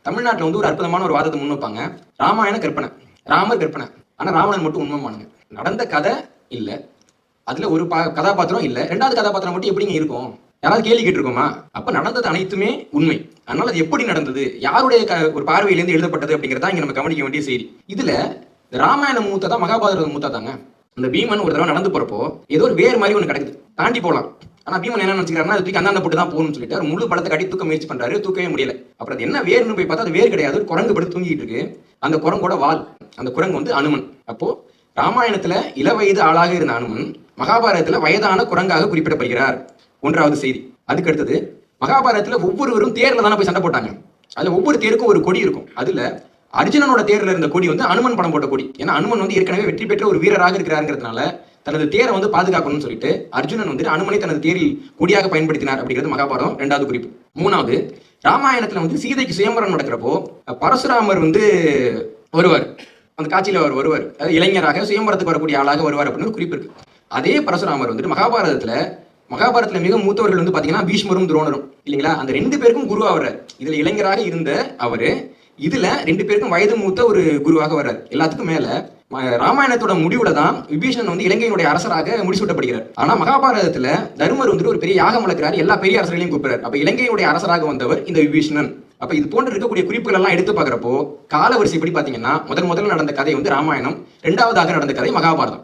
தமிழ்நாட்டில் வந்து ஒரு அற்புதமான ஒரு வாதத்தை முன் வைப்பாங்க. ராமாயண கற்பனை, ராமர் கற்பனை. ஆனா ராவணன் மட்டும் உண்மைமானுங்க. நடந்த கதை இல்ல, அதுல ஒரு கதாபாத்திரம் இல்ல, ரெண்டாவது கதாபாத்திரம் மட்டும் எப்படிங்க இருக்கும்? யாராவது கேள்வி கேட்டிருக்கோமா? அப்ப நடந்தது அனைத்துமே உண்மை. அதனால அது எப்படி நடந்தது, யாருடைய ஒரு பார்வையிலிருந்து எழுதப்பட்டது அப்படிங்கிறதா இங்க நம்ம கவனிக்க வேண்டிய செய்தி. இதுல ராமாயண மூத்தா தான் மகாபாரத மூத்தா தாங்க. இந்த பீமன் ஒரு தடவை நடந்து போறப்போ ஏதோ ஒரு வேர் மாதிரி ஒண்ணு கிடக்குது, தாண்டி போலாம். ஆனா பீமன் என்ன நினைச்சுக்கிறாருன்னா, அது தூக்கி அந்தாண்ட போட்டு தான் போகணும்னு சொல்லிட்டு அவர் முழு பலத்தை கட்டி தூக்க முயற்சி பண்றாரு, தூக்கவே முடியல. அப்புறம் அது என்ன வேர்னு போய் பார்த்தா அது வேர் கிடையாது, குரங்கு படுத்து தூங்கிட்டு இருக்கு. அந்த குரங்கோட வால், அந்த குரங்கு வந்து அனுமன். அப்போ ராமாயணத்துல இளவயது ஆளாக இருந்த அனுமன் மகாபாரதத்துல வயதான குரங்காக குறிப்பிடப்படுகிறார். ஒன்றாவது செய்தி. அதுக்கு அடுத்தது, மகாபாரதத்துல ஒவ்வொருவரும் தேர்ல தானே போய் சண்டை போட்டாங்க. அதுல ஒவ்வொரு தேருக்கும் ஒரு கொடி இருக்கும். அதுல அர்ஜுனனோட தேர்ல இருந்த கொடி வந்து அனுமன் படம் போட்ட கொடி. ஏன்னா அனுமன் வந்து ஏற்கனவே வெற்றி பெற்ற ஒரு வீரராக இருக்கிறாருங்கிறதுனால தனது தேரை வந்து பாதுகாக்கணும்னு சொல்லிட்டு அர்ஜுனன் வந்து அனுமனை தனது தேரில் கொடியாக பயன்படுத்தினார் அப்படிங்கிறது மகாபாரதம் ரெண்டாவது குறிப்பு. மூணாவது, ராமாயணத்துல வந்து சீதைக்கு சுயம்பரம் நடக்கிறப்போ பரசுராமர் வந்து வருவார். அந்த காட்சியில அவர் வருவார், இளைஞராக சுயம்பரத்துக்கு வரக்கூடிய ஆளாக வருவார் அப்படின்னு ஒரு குறிப்பு இருக்கு. அதே பரசுராமர் வந்துட்டு மகாபாரதத்துல மிக மூத்தவர்கள் வந்து பாத்தீங்கன்னா பீஷ்மரும் துரோணரும் இல்லைங்களா? அந்த 2 பேருக்கும் குருவா வர்றார். இதுல இளைஞராக இருந்த அவரு இதுல 2 பேருக்கும் வயது மூத்த ஒரு குருவாக வர்றார். எல்லாத்துக்கும் மேல ராமாயணத்தோட முடிவுல தான் விபீஷணன் வந்து இலங்கையினுடைய அரசராக முடிசூட்டப்படுகிறார். ஆனா மகாபாரதத்துல தருமர் வந்துட்டு ஒரு பெரிய யாகம் வளர்க்கிறார், எல்லா பெரிய அரசர்களையும் கூப்பிடுறார். அப்ப இலங்கையினுடைய அரசராக வந்தவர் இந்த விபீஷணன். அப்ப இது போன்ற இருக்கக்கூடிய குறிப்புகள் எல்லாம் எடுத்து பாக்குறப்போ கால வரிசைப்படி பாத்தீங்கன்னா முதல்ல நடந்த கதை வந்து ராமாயணம், 2வதாக நடந்த கதை மகாபாரதம்.